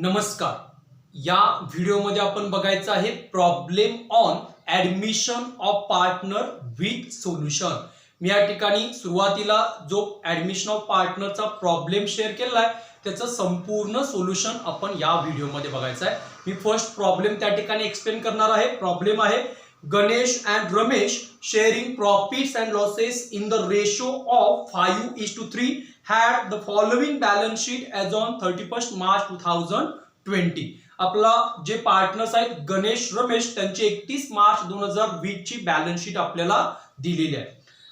नमस्कार. या व्हिडिओमध्ये आपण बघायचं आहे problem on admission of partner with solution. मी या ठिकाणी सुरुवातीला जो ऍडमिशन ऑफ पार्टनरचा प्रॉब्लेम शेअर केला आहे त्याचं संपूर्ण सोल्युशन आपण या व्हिडिओमध्ये बघायचं आहे. मी फर्स्ट प्रॉब्लेम त्या ठिकाणी एक्सप्लेन करणार आहे. प्रॉब्लेम आहे Ganesh and Ramesh sharing profits and losses in the ratio of 5:3 had the following balance sheet as on 31st March 2020. आपला जे पार्टनर्स आहेत गणेश रमेश त्यांची 31 मार्च 2020 ची बॅलन्स शीट आपल्याला दिलेली आहे.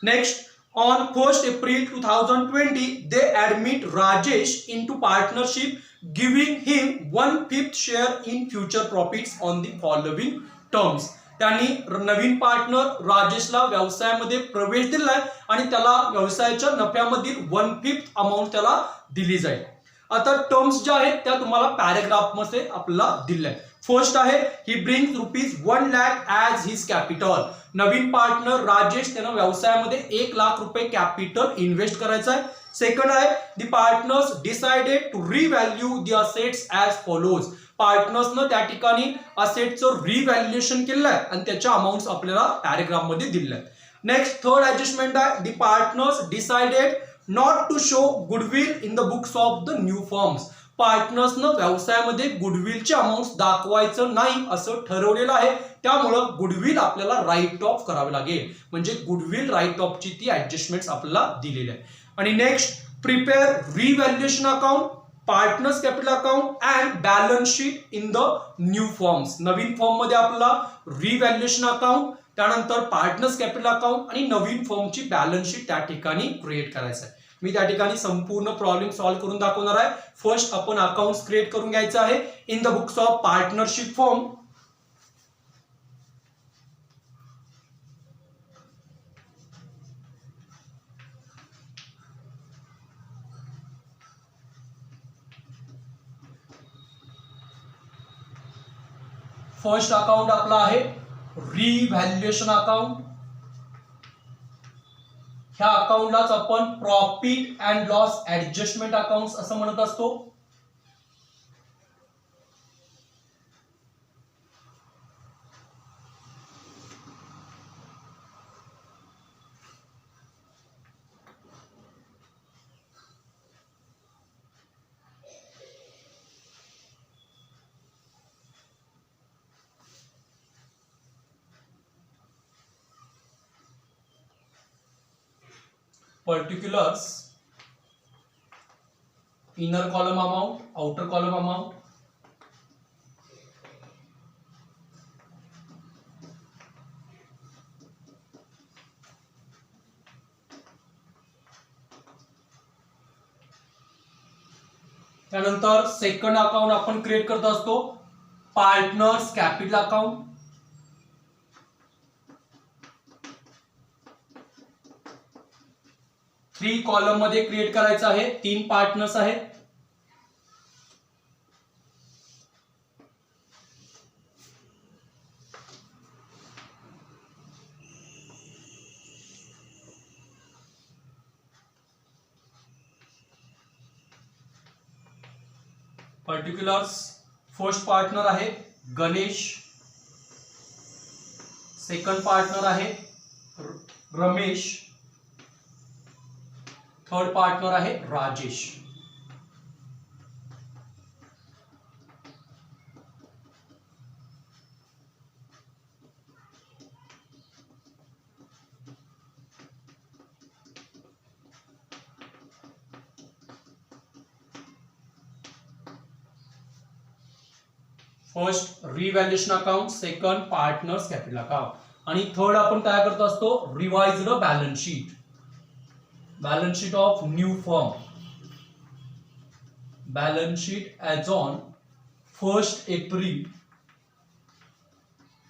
Next, on 1st April 2020 they admit Rajesh into partnership giving him 1/5 share in future profits on the following terms. त्यांनी नवीन partner राजेशला व्यवसायामध्ये प्रवेश दिलाय आणि त्याला व्यवसायाच्या नफ्यामधील 1/5 अमाऊंट त्याला दिली जाईल. आता टर्म्स ज्या आहेत त्या तुम्हाला पॅराग्राफ मध्ये आपल्याला दिल्या आहेत. फर्स्ट आहे he brings ₹1 lakh as his capital. Naveen partner Rajesh त्यानं व्यवसायामध्ये 1 लाख रुपये कॅपिटल इन्व्हेस्ट करायचं आहे. सेकंड आहे the partners decided to revalue the assets as follows. पार्टनर्सनं त्या ठिकाणी असेटचं रिव्हॅल्युएशन केलं आहे आणि त्याच्या अमाऊंट्स आपल्याला पॅराग्राफ मध्ये दिल्या आहेत. नेक्स्ट, थर्ड ऍडजस्टमेंट आहे the partners decided not to show goodwill in the books of the new firms. पार्टनर्सनं व्यवसायामध्ये गुडविलचे अमाऊंट्स दाखवायचं नाही असं ठरवलेलं आहे. त्यामुळं गुडविल आपल्याला राईट ऑफ करावे लागेल. म्हणजे गुडविल राईट ऑफची ती ऍडजस्टमेंट्स आपल्याला दिलेली आहे. आणि next, prepare revaluation account, partners capital account and balance sheet in the new forms. Naveen form मध्ये आपला रिव्हॅल्युएशन अकाउंट, त्यानंतर पार्टनर्स कॅपिटल अकाउंट आणि नवीन फॉर्मची बॅलन्स शीट त्या ठिकाणी क्रिएट करायचं आहे. मी त्या ठिकाणी संपूर्ण प्रॉब्लेम सॉल्व्ह करून दाखवणार आहे. फर्स्ट आपण अकाउंट्स क्रिएट करून घ्यायचं आहे in the books of partnership form. First account आपला आहे रिव्हॅल्युएशन अकाउंट. ह्या अकाउंटलाच आपण profit and loss adjustment account असं म्हणत असतो. Particulars, inner column amount, outer column amount, त्यानंतर सेकंड अकाउंट आपण क्रिएट करत असतो partners capital account. Three column मध्ये क्रिएट करायचं आहे. 3 पार्टनर्स आहेत. पर्टिक्युलर्स, फर्स्ट पार्टनर आहे गणेश, सेकंड पार्टनर आहे रमेश, थर्ड पार्टनर आहे Rajesh. First revaluation account, second partners capital account आणि थर्ड आपण काय करत असतो revised balance sheet. Balance sheet of new firm. Balance sheet as on 1st April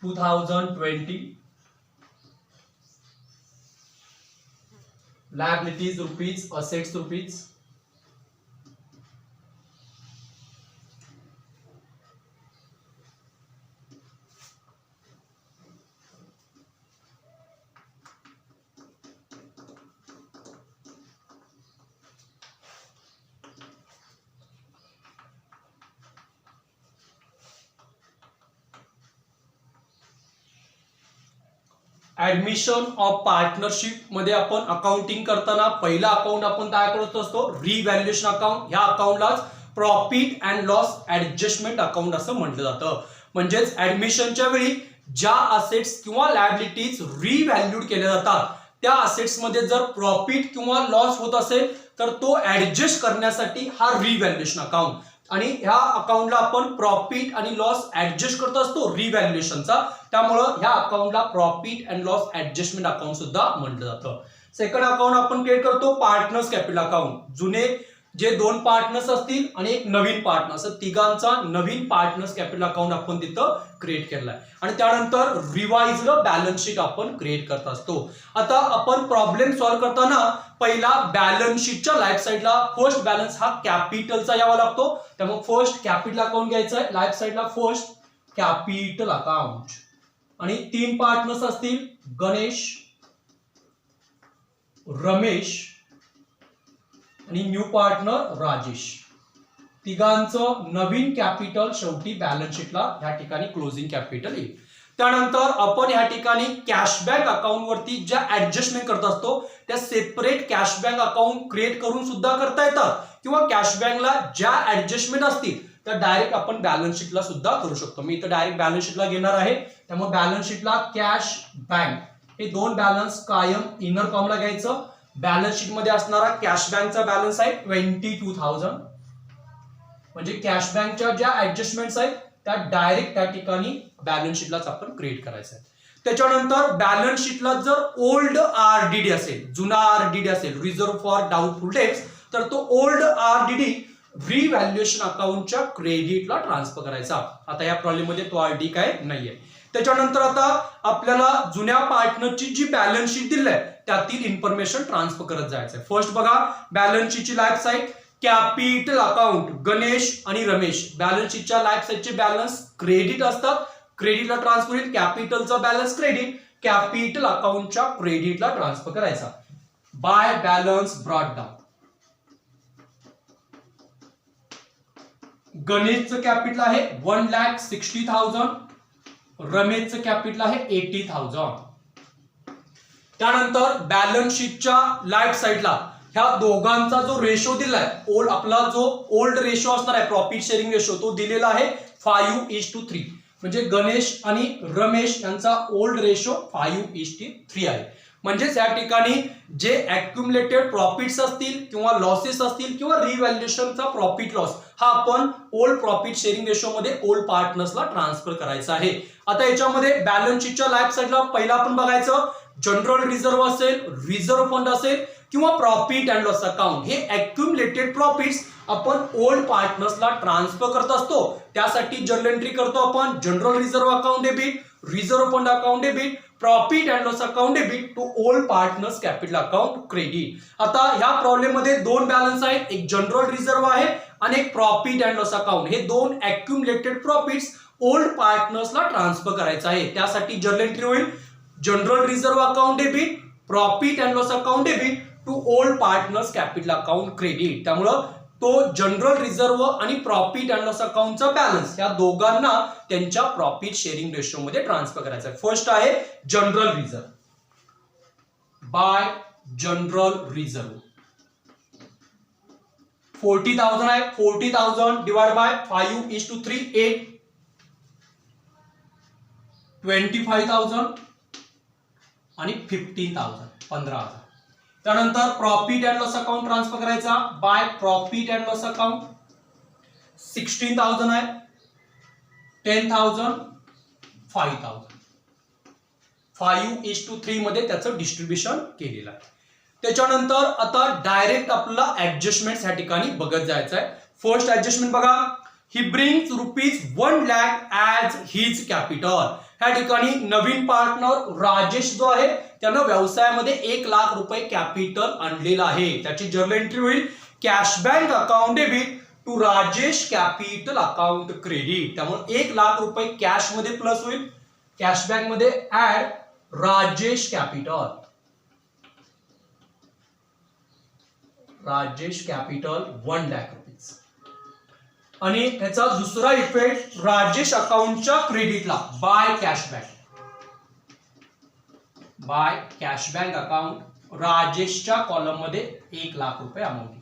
2020. Liabilities rupees, assets rupees. Admission of partnership मध्ये आपण accounting करताना पहिला अकाउंट आपण तयार करत असतो रिव्हॅल्युएशन अकाउंट. ह्या अकाउंटलाच profit and loss adjustment account असं म्हटलं जातं. म्हणजेच ऍडमिशनच्या वेळी ज्या असेट्स किंवा लायबिलिटीज रिव्हॅल्यूड केल्या जातात त्या असेट्स मध्ये जर प्रॉफिट किंवा लॉस होत असेल तर तो ऍडजस्ट करण्यासाठी हा रिव्हॅल्युएशन अकाउंट. आणि ह्या अकाउंटला आपण प्रॉफिट आणि लॉस ऍडजस्ट करत असतो रिव्हॅल्युएशनचा. त्यामुळं ह्या अकाउंटला profit and loss adjustment account सुद्धा म्हटलं जातं. सेकंड अकाउंट आपण क्रिएट करतो पार्टनर्स कॅपिटल अकाउंट. जुने जे दोन पार्टनर्स असतील आणि एक नवीन पार्टनर असं तिघांचा नवीन पार्टनर्स कॅपिटल अकाउंट आपण तिथं क्रिएट केलाय. आणि त्यानंतर रिवाइज्ड बॅलन्स शीट आपण क्रिएट करत असतो. आता आपण प्रॉब्लेम सॉल्व्ह करताना पहिला बॅलन्स शीटच्या लाईफ साईडला फर्स्ट बॅलन्स हा कॅपिटलचा यावा लागतो. त्यामुळे फर्स्ट कॅपिटल अकाउंट घ्यायचं आहे. लाईफ साईडला फर्स्ट कॅपिटल अकाउंट आणि तीन पार्टनर्स असतील गणेश, रमेश आणि न्यू पार्टनर राजेश. तिघांचं नवीन कॅपिटल शेवटी बॅलन्स शीटला या ठिकाणी क्लोजिंग कॅपिटल येईल. त्यानंतर आपण या ठिकाणी कॅशबॅक अकाउंट वरती ज्या ऍडजस्टमेंट करत असतो त्या सेपरेट कॅशबॅक अकाउंट क्रिएट करून सुद्धा करता येतात किंवा कॅशबॅकला ज्या ऍडजस्टमेंट असतील त्या डायरेक्ट आपण बॅलन्स शीटला सुद्धा करू शकतो. मी इथं डायरेक्ट बॅलन्स शीटला घेणार आहे. त्यामुळे बॅलन्स शीटला कॅश बँक हे दोन बॅलन्स कायम इनर कॉमला घ्यायचं. बॅलन्स शीट मध्ये असणारा कॅश बँकचा बॅलन्स आहे 22,000. म्हणजे कॅश बँकच्या ज्या ऍडजस्टमेंट्स आहेत त्या डायरेक्ट त्या ठिकाणी बॅलन्स शीटलाच आपण क्रिएट करायचं आहे. त्याच्यानंतर बॅलन्स शीटला जर ओल्ड आरडीडी असेल, जुना आरडीडी असेल, रिझर्व्ह फॉर डाऊटफुल डेट्स, तर तो ओल्ड आरडीडी रिव्हॅल्युएशन अकाउंटच्या क्रेडिटला ट्रान्सफर करायचा. आता या प्रॉब्लेम मध्ये तो आरडी काय नाहीये. त्याच्यानंतर आता आपल्याला जुन्या पार्टनरची जी बॅलन्स शीट दिली आहे त्यातील इन्फॉर्मेशन ट्रान्सफर करत जायचं आहे. फर्स्ट बघा बॅलन्स शीटची left side capital account Ganesh आणि रमेश. बॅलन्स शीटच्या लाईफ साईडचे बॅलन्स क्रेडिट असतात, क्रेडिटला ट्रान्सफर होईल. कॅपिटलचा बॅलन्स क्रेडिट कॅपिटल अकाउंटच्या क्रेडिटला ट्रान्सफर करायचा. By balance brought down. गणेशचं कॅपिटल आहे 1,60,000, रमेशचं कॅपिटल आहे 80,000. त्यानंतर बॅलन्स शीटच्या लाईफ साईडला ह्या दोघांचा जो रेशो दिलाय आपला जो ओल्ड रेशो असणार आहे प्रॉफिट शेअरिंग रेशो तो दिलेला आहे 5:3. म्हणजे गणेश आणि रमेश यांचा ओल्ड रेशो 5:3 आहे. म्हणजेच या ठिकाणी जे अॅक्युमुलेटेड प्रॉफिट्स असतील किंवा लॉसेस असतील किंवा रिव्हॅल्युएशनचा प्रॉफिट लॉस हा आपण ओल्ड प्रॉफिट शेअरिंग रेशो मध्ये ओल्ड पार्टनर्सला ट्रान्सफर करायचा आहे. आता याच्यामध्ये बॅलन्स शीटच्या लाईफ साईडला पहिला आपण बघायचं जनरल रिझर्व्ह असेल, रिझर्व्ह फंड असेल किंवा प्रॉफिट अँड लॉस अकाउंट. हे अॅक्युमुलेटेड प्रॉफिट्स आपण ओल्ड पार्टनर्सला ट्रान्सफर करत असतो. त्यासाठी जर्नल एंट्री करतो आपण general reserve account debit, reserve fund account debit, profit and loss account debit to old partners capital account credit. आता ह्या प्रॉब्लेम मध्ये दोन बॅलन्स आहेत, एक जनरल रिझर्व्ह आहे आणि एक प्रॉफिट अँड लॉस अकाउंट. हे दोन अॅक्युमुलेटेड प्रॉफिट्स ओल्ड पार्टनर्सला ट्रान्सफर करायचं आहे. त्यासाठी जर्नल एंट्री होईल general reserve account debit, profit and loss account debit to old partners capital account credit. त्यामुळं तो जनरल रिझर्व्ह आणि प्रॉफिट अँड लॉस अकाउंटचा बॅलन्स या दोघांना त्यांच्या प्रॉफिट शेअरिंग रेशो मध्ये ट्रान्सफर करायचा आहे. फर्स्ट आहे general reserve. By general reserve 40,000 आहे. 40,000 डिवाइड बाय 5:3 8 25,000 आणि 15,000 15,000. त्यानंतर profit and loss account transfer करायचा by profit and loss account 16,000 आहे. 10,000 5,000 5:3 मध्ये त्याचं डिस्ट्रीब्युशन केलेलं आहे. त्याच्यानंतर आता डायरेक्ट आपल्याला ऍडजस्टमेंट या ठिकाणी बघत जायचं आहे. फर्स्ट ऍडजस्टमेंट बघा he brings ₹1 lakh as his capital. ह्या ठिकाणी नवीन पार्टनर राजेश जो आहे त्यानं व्यवसायामध्ये ₹1,00,000 कॅपिटल आणलेलं आहे. त्याची जर्नल एंट्री होईल cash bank account debit to Rajesh capital account credit. त्यामुळे ₹1,00,000 कॅश मध्ये प्लस होईल, कॅश बँक मध्ये add Rajesh capital. Rajesh capital ₹1 lakh. आणि त्याचा दुसरा इफेक्ट राजेश अकाउंटच्या क्रेडिटला by cash bank. By cash bank account राजेशच्या कॉलम मध्ये 1,00,000 रुपये अमाऊंट.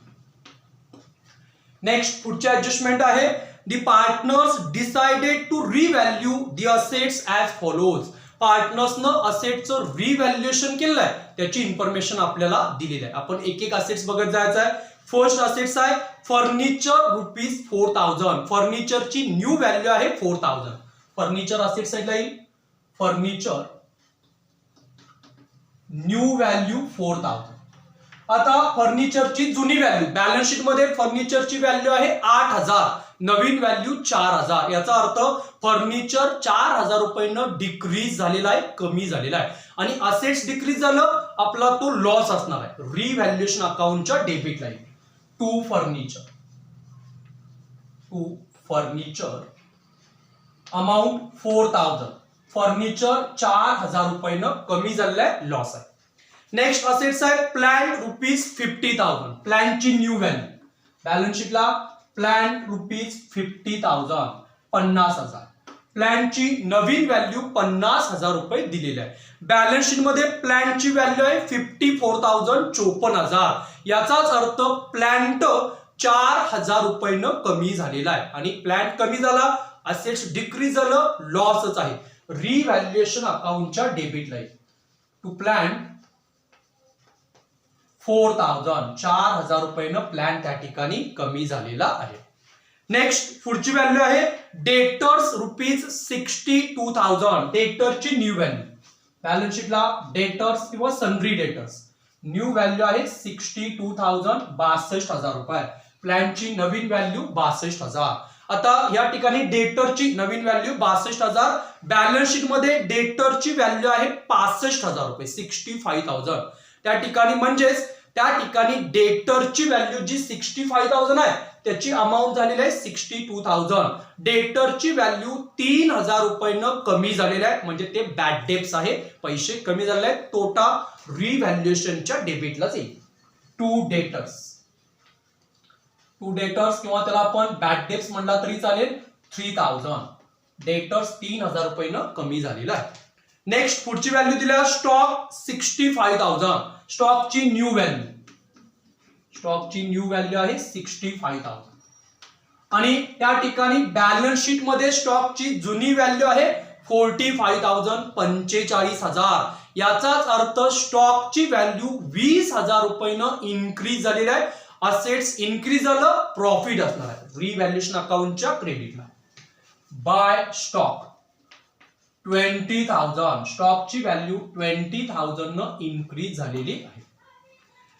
नेक्स्ट पुढची ऍडजस्टमेंट आहे the partners decided to revalue the assets as follows. पार्टनर्सनं असेटचं रिव्हॅल्युएशन केलं आहे त्याची इन्फॉर्मेशन आपल्याला दिलेली आहे. आपण एक एक असेट्स बघत जायचं आहे. फर्स्ट असेट्स आहे फर्निचर ₹4,000. फर्निचरची न्यू व्हॅल्यू आहे 4,000. फर्निचर असेट साइडला येईल. Furniture new value 4,000. आता फर्निचरची जुनी व्हॅल्यू बॅलन्स शीट मध्ये फर्निचरची व्हॅल्यू आहे 8,000, नवीन व्हॅल्यू 4,000. याचा अर्थ फर्निचर 4,000 रुपयानं डिक्रीज झालेला आहे, कमी झालेला आहे. आणि असेट्स डिक्रीज झालं आपला तो लॉस असणार आहे. रिव्हॅल्युएशन अकाउंटच्या debit line to furniture amount 4,000. Furniture 4,000 रुपयानं कमी झालेला आहे, लॉस आहे. नेक्स्ट असेट्स आहे प्लॅन ₹50,000. प्लॅनची न्यू व्हॅल्यू बॅलन्स शीटला प्लॅन ₹50,000 50,000. प्लॅनची नवीन व्हॅल्यू 50,000 रुपये दिलेली आहे. बॅलन्स शीट मध्ये प्लॅनची व्हॅल्यू आहे 54,000 54,000. याचाच अर्थ प्लॅन्ट 4,000 रुपयानं कमी झालेला आहे. आणि प्लॅन कमी झाला, असेट्स डिक्रीज झालं, लॉसच आहे. रिव्हॅल्युएशन अकाउंटच्या डेबिट लाईन टू प्लॅन 4,000 4,000 रुपयानं प्लॅन त्या ठिकाणी कमी झालेला आहे. नेक्स्ट पुढची व्हॅल्यू आहे डेटर्स ₹62,000. डेटरची न्यू व्हॅल्यू बॅलन्स शीटला डेटर्स किंवा सन्ड्री डेटर्स न्यू व्हॅल्यू आहे 62,000 62,000 रुपये. प्लॅनची नवीन व्हॅल्यू 62,000. आता या ठिकाणी डेटरची नवीन व्हॅल्यू 62,000. बॅलन्स शीट मध्ये डेटरची व्हॅल्यू आहे 65,000 रुपये 65,000. त्या ठिकाणी म्हणजेच त्या ठिकाणी डेटरची व्हॅल्यू जी 65,000 आहे त्याची अमाऊंट झालेली आहे 62,000. डेटरची व्हॅल्यू 3,000 रुपयानं कमी झालेली आहे, म्हणजे ते बॅड डेब्ट्स आहे, पैसे कमी झालेले आहेत. तोटा रिव्हॅल्युएशनच्या डेबिटलाच येईल. टू डेटर्स किंवा त्याला आपण बॅड डेब्ट्स म्हणला तरी चालेल 3,000. डेटर्स 3,000 रुपयानं कमी झालेला आहे. नेक्स्ट पुढची व्हॅल्यू दिल्या स्टॉक 65,000. स्टॉकची न्यू व्हॅल्यू आहे 65,000. आणि त्या ठिकाणी बॅलन्स शीट मध्ये स्टॉकची जुनी व्हॅल्यू आहे 45,000 45,000. याचाच अर्थ स्टॉकची व्हॅल्यू 20,000 रुपयानं इन्क्रीज झालेली आहे. असेट्स इन्क्रीज झालं, प्रॉफिट असणार आहे. रिव्हॅल्युएशन अकाउंटच्या क्रेडिटला बाय स्टॉक 20,000. स्टॉकची व्हॅल्यू 20,000 न इन्क्रीज झालेली आहे.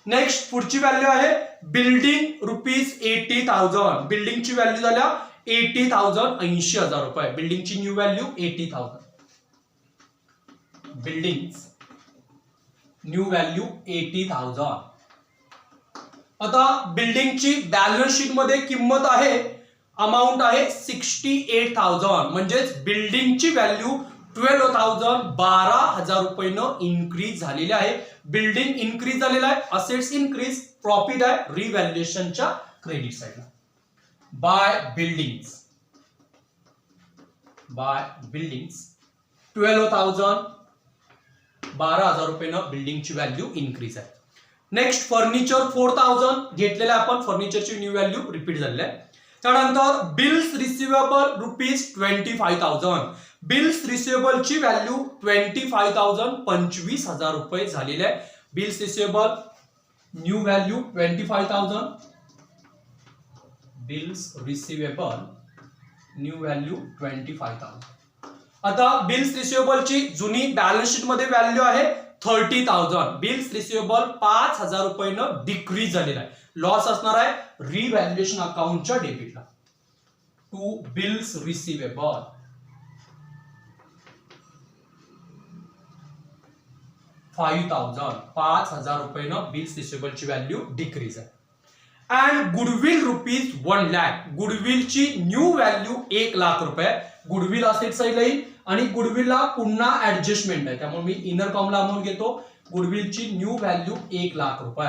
नेक्स्ट पुढची व्हॅल्यू आहे बिल्डिंग ₹80,000. बिल्डिंगची व्हॅल्यू झाल्या 80,000 80,000 रुपये. बिल्डिंगची new value 80,000. Building new value 80,000. आता बिल्डिंगची बॅलन्स शीट मध्ये किंमत आहे, अमाऊंट आहे 68,000. म्हणजेच बिल्डिंगची व्हॅल्यू 12,000 12,000 रुपयानं इन्क्रीज झालेली आहे. बिल्डिंग इन्क्रीज झालेला आहे, असेट्स इन्क्रीज, प्रॉफिट आहे रिव्हॅल्युएशनच्या क्रेडिट साइडला. बाय बिल्डिंग्स 12,000 12,000 रुपयानं बिल्डिंगची व्हॅल्यू इन्क्रीज आहे. नेक्स्ट फर्निचर 4,000 घेतलेलं आपण, फर्निचरची न्यू व्हॅल्यू रिपीट झालेली आहे. त्यानंतर बिल्स रिसिवेबल ₹25,000. बिल्स रिसिवेबलची व्हॅल्यू 25,000 25,000 रुपये झालेले आहे. Bills receivable new value 25,000. Bills receivable new value 25,000. आता बिल्स रिसिवेबलची जुनी बॅलन्स शीट मध्ये व्हॅल्यू आहे 30,000. बिल्स रिसिवेबल 5,000 रुपयानं डिक्रीज झालेला आहे, लॉस असणार आहे रिव्हॅल्युएशन अकाउंटच्या डेबिटला. टू बिल्स रिसिवेबल 5,000 रुपयानं बिल्स रिसिवेबलची व्हॅल्यू डिक्रीज आहे. And goodwill ₹1,00,000. गुडविलची न्यू व्हॅल्यू 1,00,000 रुपये. गुडविल असेट साइडला येईल आणि गुडविलला पुन्हा ऍडजस्टमेंट आहे, त्यामुळे मी इनर कॉमला अमाऊंट घेतो. गुडविलची न्यू व्हॅल्यू 1,00,000 रुपये.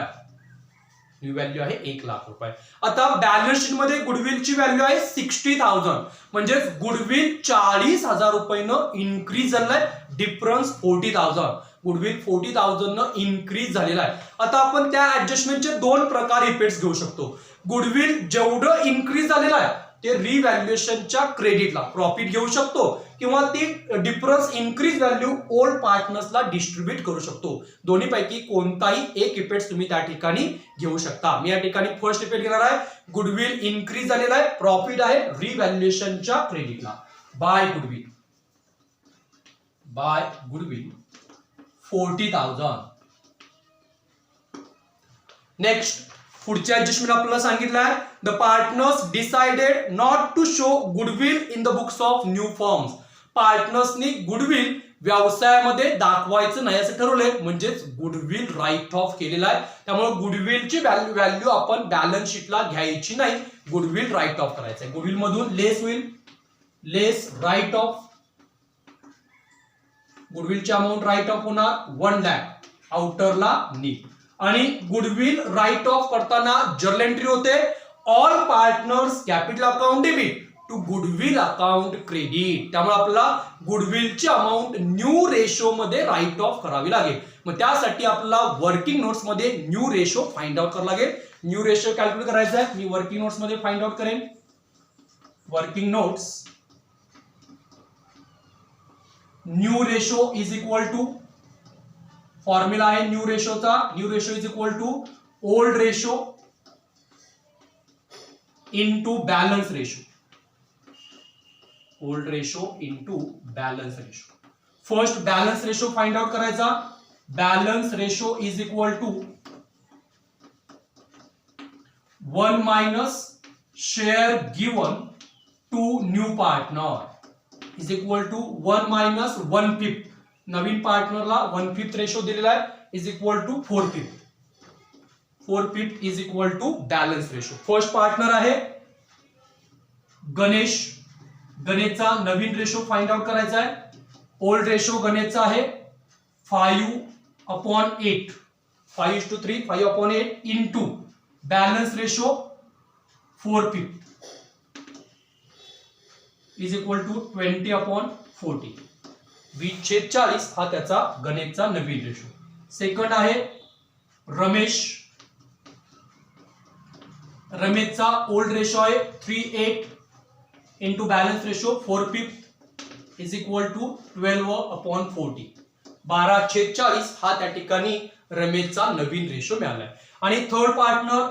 न्यू व्हॅल्यू आहे 1,00,000 रुपये. आता बॅलन्स शीट मध्ये गुडविलची व्हॅल्यू आहे 60,000. म्हणजे गुडविल 40,000 रुपयानं इन्क्रीज झालाय, डिफरन्स 40,000. गुडविल 40,000 न इन्क्रीज झालेला आहे. आता आपण त्या ऍडजस्टमेंटचे दोन प्रकार इफेक्ट्स घेऊ शकतो. गुडविल जेवढं इन्क्रीज झालेलं आहे ते रिव्हॅल्युएशनच्या क्रेडिटला प्रॉफिट घेऊ शकतो किंवा ती डिफरन्स इन्क्रीज व्हॅल्यू ओल्ड पार्टनर्सला डिस्ट्रीब्यूट करू शकतो. दोन्हीपैकी कोणताही एक इफेक्ट तुम्ही त्या ठिकाणी घेऊ शकता. मी या ठिकाणी फर्स्ट इफेक्ट घेणार आहे. गुडविल इन्क्रीज झालेला आहे, प्रॉफिट आहे रिव्हॅल्युएशनच्या क्रेडिटला. By goodwill 40,000. नेक्स्ट पुढचे ऍडजस्टमेंट आपल्याला सांगितलं आहे. The partners decided not to show goodwill in the books of new firms. पार्टनर्सनी गुडविल व्यवसायामध्ये दाखवायचं नाही असं ठरवलंय, म्हणजेच गुडविल राईट ऑफ केलेला आहे. त्यामुळे गुडविलची व्हॅल्यू आपण बॅलन्स शीटला घ्यायची नाही, गुडविल राईट ऑफ करायचं आहे. गुडविल मधून लेस होईल, लेस राईट ऑफ. गुडविलची अमाऊंट राईट ऑफ होणार 1 लाख, आउटरला नी. आणि गुडविल राईट ऑफ करताना जर्नल एंट्री होते all partners capital account debit to goodwill account credit. त्यामुळे आपल्याला गुडविलची अमाऊंट न्यू रेशो मध्ये राईट ऑफ करावी लागेल. मग त्यासाठी आपल्याला वर्किंग नोट्स मध्ये न्यू रेशो फाइंड आउट करावं लागेल. न्यू रेशो कॅल्क्युलेट करायचा आहे, मी वर्किंग नोट्स मध्ये फाइंड आउट करेन. Working notes new ratio is equal to, formula आहे न्यू रेशोचा. New ratio is equal to old ratio into balance ratio. Old ratio into balance ratio. First balance ratio find out करायचा. Balance ratio is equal to 1 minus share given to new partner is equal to 1 minus 1/5. नवीन पार्टनरला 1/5 ratio दिलेला आहे is equal to 4/5. 4/5 is equal to balance ratio. First partner आहे गणेश. गणेशचा नवीन ratio find out करायचा आहे. Old ratio गणेशचा आहे 5/8. 5:3, 5/8 into balance ratio 4/5 is equal to 20/40. 20/40 हा त्याचा गणेशचा नवीन रेशो. सेकंड आहे रमेश. रमेशचा ओल्ड रेशो आहे 3/8 into balance ratio 4/5 is equal to 12/40. 12/40 हा त्या ठिकाणी रमेशचा नवीन रेशो मिळालाय. आणि थर्ड पार्टनर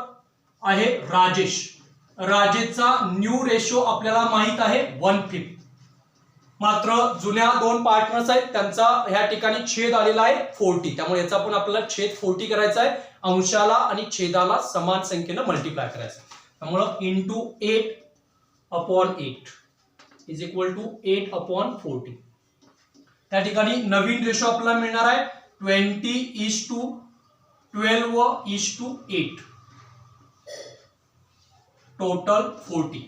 आहे राजेश. राजेशचा न्यू रेशो आपल्याला माहित आहे 1/5. मात्र जुन्या दोन पार्टनर्स आहेत त्यांचा ह्या ठिकाणी छेद आलेला आहे 40. त्यामुळे याचा पण आपल्याला छेद 40 करायचा आहे. अंशाला आणि छेदाला समान संख्येनं मल्टिप्लाय करायचं. त्यामुळं इंटू 8/8 इज इक्वल टू 8/40. त्या ठिकाणी नवीन रेशो आपल्याला मिळणार आहे 20:12:8 टोटल 40.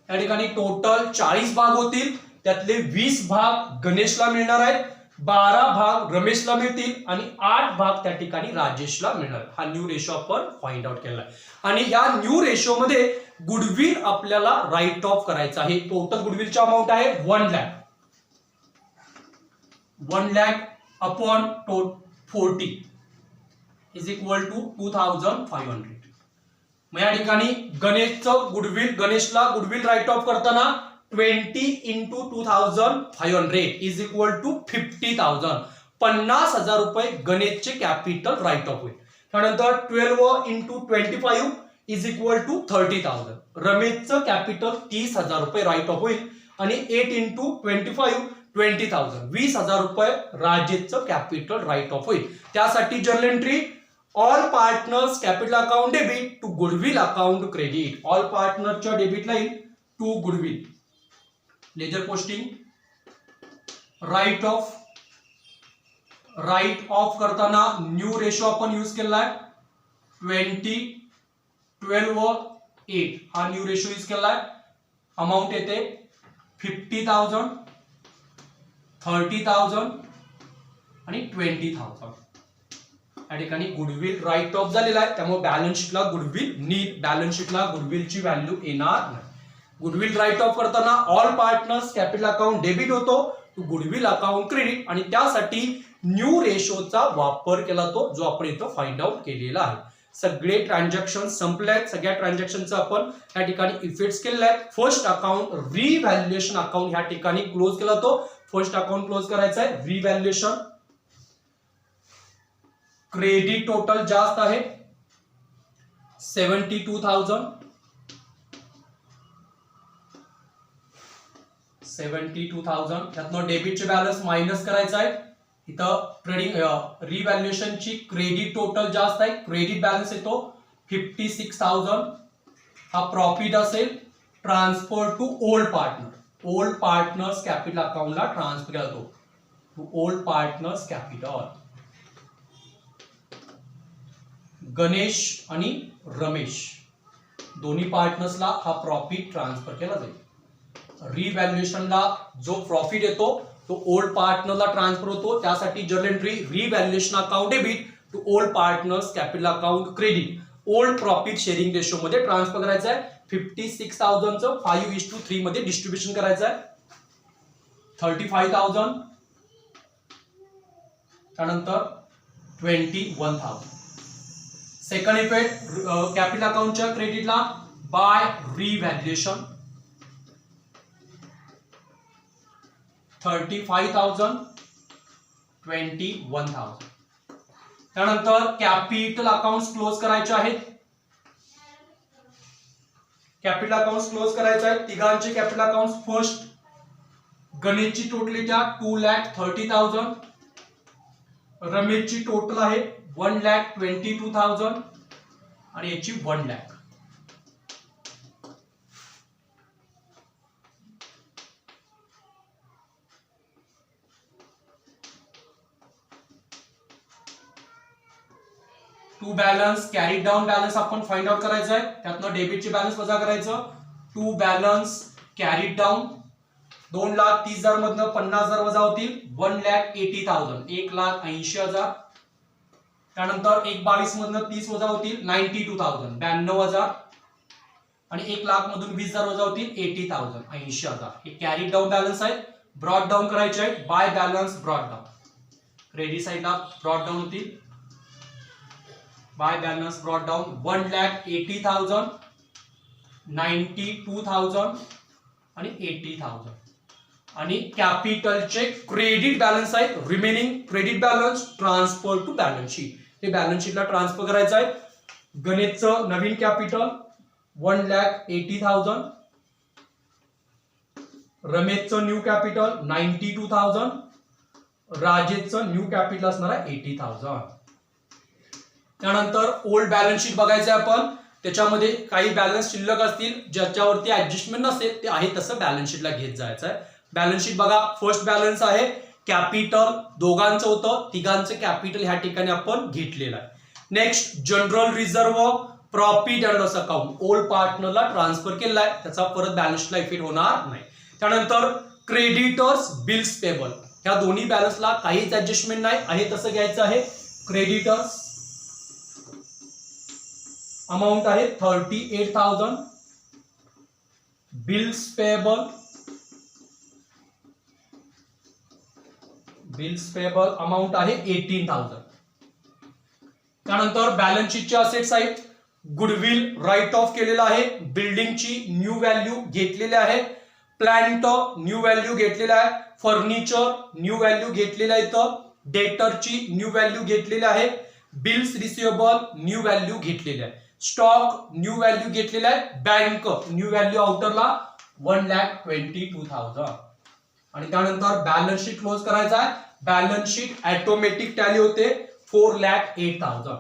या ठिकाणी टोटल 40 भाग होतील. त्यातले 20 भाग गणेशला मिळणार आहेत, 12 भाग रमेशला मिळतील आणि 8 भाग त्या ठिकाणी राजेशला मिळणार. हा न्यू रेशो आपण फाइंड आउट केला आहे. आणि या न्यू रेशो मध्ये गुडविल आपल्याला राईट ऑफ करायचा आहे. टोटल गुडविलची अमाऊंट आहे 1 lakh. 1 lakh upon 40 is equal to 2500. मग या ठिकाणी गणेशचं गुडविल, गणेशला गुडविल राईट ऑफ करताना 20 इंटू 2500 इज इक्वल टू 50,000. 50,000 रुपये गणेशचे कॅपिटल राईट ऑफ होईल. त्यानंतर 12 इंटू 25 इज इक्वल टू 30,000. रमेशचं कॅपिटल 30,000 रुपये राईट ऑफ होईल. आणि 8 इंटू 25 20,000. 20,000 रुपये राजेशचं कॅपिटल राईट ऑफ होईल. त्यासाठी journal entry all partners capital account debit to goodwill account credit. All पार्टनरच्या debit line to goodwill. Ledger posting right off करताना new ratio आपण यूज केला आहे 20:12:8 हा न्यू रेशो यूज केला आहे. अमाऊंट येते 50,000, 30,000 आणि 20,000. या ठिकाणी गुडविल राईट ऑफ झालेला आहे. त्यामुळे बॅलन्स शीटला गुडविल नीट, बॅलन्स शीटला गुडविलची व्हॅल्यू येणार नाही. गुडविल राईट ऑफ करताना all partners capital account debit होतो टू गुडविल अकाउंट क्रेडिट आणि त्यासाठी न्यू रेशोचा वापर केला तो जो आपण इथं फाइंड आउट केलेला आहे. सगळे ट्रान्झॅक्शन संपले आहेत. सगळ्या ट्रान्झॅक्शनचा आपण या ठिकाणी इफेक्ट्स केलेले आहेत. फर्स्ट अकाउंट रिव्हॅल्युएशन अकाउंट या ठिकाणी क्लोज केला तो. फर्स्ट अकाउंट क्लोज करायचा आहे. रिव्हॅल्युएशन क्रेडिट टोटल जास्त आहे 72,000 त्यातनं डेबिटचे बॅलन्स मायनस करायचा आहे. इथं ट्रेडिंग रिव्हॅल्युएशनची क्रेडिट टोटल जास्त आहे. क्रेडिट बॅलन्स येतो 56,000. हा प्रॉफिट असेल transfer to old partner. Old partners capital अकाउंटला ट्रान्सफर केला जातो to old partners capital. Ganesh आणि रमेश दोन्ही पार्टनर्सला हा प्रॉफिट ट्रान्सफर केला जाईल. रिव्हॅल्युएशनला जो प्रॉफिट येतो तो ओल्ड पार्टनरला ट्रान्सफर होतो. त्यासाठी journal entry revaluation account debit to old partners capital account credit old profit sharing ratio मध्ये ट्रान्सफर करायचं आहे. 56,000 चं 5:3 मध्ये डिस्ट्रीब्युशन करायचं आहे. 35,000 त्यानंतर 21,000. सेकंड इफेक्ट कॅपिटल अकाउंटच्या क्रेडिटला बाय रिव्हॅल्युएशन 35,000 21,000. त्यानंतर कॅपिटल अकाउंट क्लोज करायचे आहेत. कॅपिटल अकाउंट क्लोज करायचे आहेत. तिघांचे कॅपिटल अकाउंट फर्स्ट गणेशची टोटलिटी 2,30,000. रमेशची टोटल आहे 1,22,000 आणि याची 1,00,000. To balance carry down balance आपण फाइंड आउट करायचं आहे. त्यातनं डेबिटचे बॅलन्स वजा करायचं. टू बॅलन्स कॅरी डाऊन 2,30,000 मधनं 50,000 वजा होतील 1,80,000 1,80,000. त्यानंतर 1,22 मधनं 30 वजा होतील 92,000 92,000 आणि 1,00,000 मधून 20,000 वजा होतील 80,000 80,000. हे कॅरी डाऊन बॅलन्स आहे. ब्रॉड डाऊन करायचे आहे. By balance brought down credit साइडला ब्रॉड डाऊन होतील. बाय बॅलन्स ब्रॉड डाऊन 1,80,000 92,000 आणि 80,000. आणि कॅपिटलचे क्रेडिट बॅलन्स आहे. Remaining credit balance transfer to balance sheet. हे बॅलन्स शीटला ट्रान्सफर करायचं आहे. गणेशचं नवीन कॅपिटल 1,80,000. रमेशचं न्यू कॅपिटल 92,000. राजेशचं न्यू कॅपिटल असणार आहे 80,000. त्यानंतर ओल्ड बॅलन्स शीट बघायचं आहे आपण. त्याच्यामध्ये काही बॅलन्स शिल्लक असतील ज्याच्यावरती ऍडजस्टमेंट नसेल ते आहे तसं बॅलन्स शीटला घेत जायचं आहे. बॅलन्स शीट बघा. फर्स्ट बॅलन्स आहे कॅपिटल दोघांचं होतं. तिघांचं कॅपिटल ह्या ठिकाणी आपण घेतलेलं आहे. Next general reserve profit and loss account old पार्टनरला ट्रान्सफर केलेला आहे. त्याचा परत बॅलन्स शीटला इफेक्ट होणार नाही. त्यानंतर क्रेडिटर्स बिल्स पेबल ह्या दोन्ही बॅलन्सला काहीच ऍडजस्टमेंट नाही आहे तसं घ्यायचं आहे. क्रेडिटर्स अमाउंट आहे 38,000. बिल्स पेबल अमाउंट आहे 18,000. त्यानंतर बॅलन्स शीटचे असेट्स आहेत. गुडविल राईट ऑफ केलेला आहे. बिल्डिंगची न्यू व्हॅल्यू घेतलेली आहे. प्लांट न्यू व्हॅल्यू घेतलेला आहे. फर्निचर न्यू व्हॅल्यू घेतलेला आहे. डेटरची न्यू व्हॅल्यू घेतलेली आहे. बिल्स रिसिवेबल न्यू व्हॅल्यू घेतलेली आहे. स्टॉक न्यू व्हॅल्यू घेतलेला आहे. बँक न्यू व्हॅल्यू आउटरला 1,22,000. आणि त्यानंतर बॅलन्स शीट क्लोज करायचा आहे. बॅलन्स शीट ऑटोमॅटिक टॅली होते 4,08,000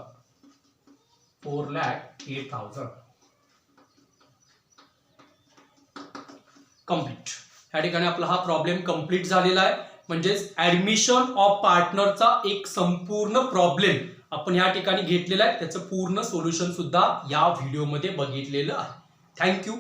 कम्प्लीट. या ठिकाणी आपला हा प्रॉब्लेम कम्प्लीट झालेला आहे. म्हणजेच ऍडमिशन ऑफ पार्टनरचा एक संपूर्ण प्रॉब्लेम आपण या ठिकाणी घेतलेला आहे. त्याचं पूर्ण सोल्युशन सुद्धा या व्हिडिओमध्ये बघितलेलं आहे. थँक्यू.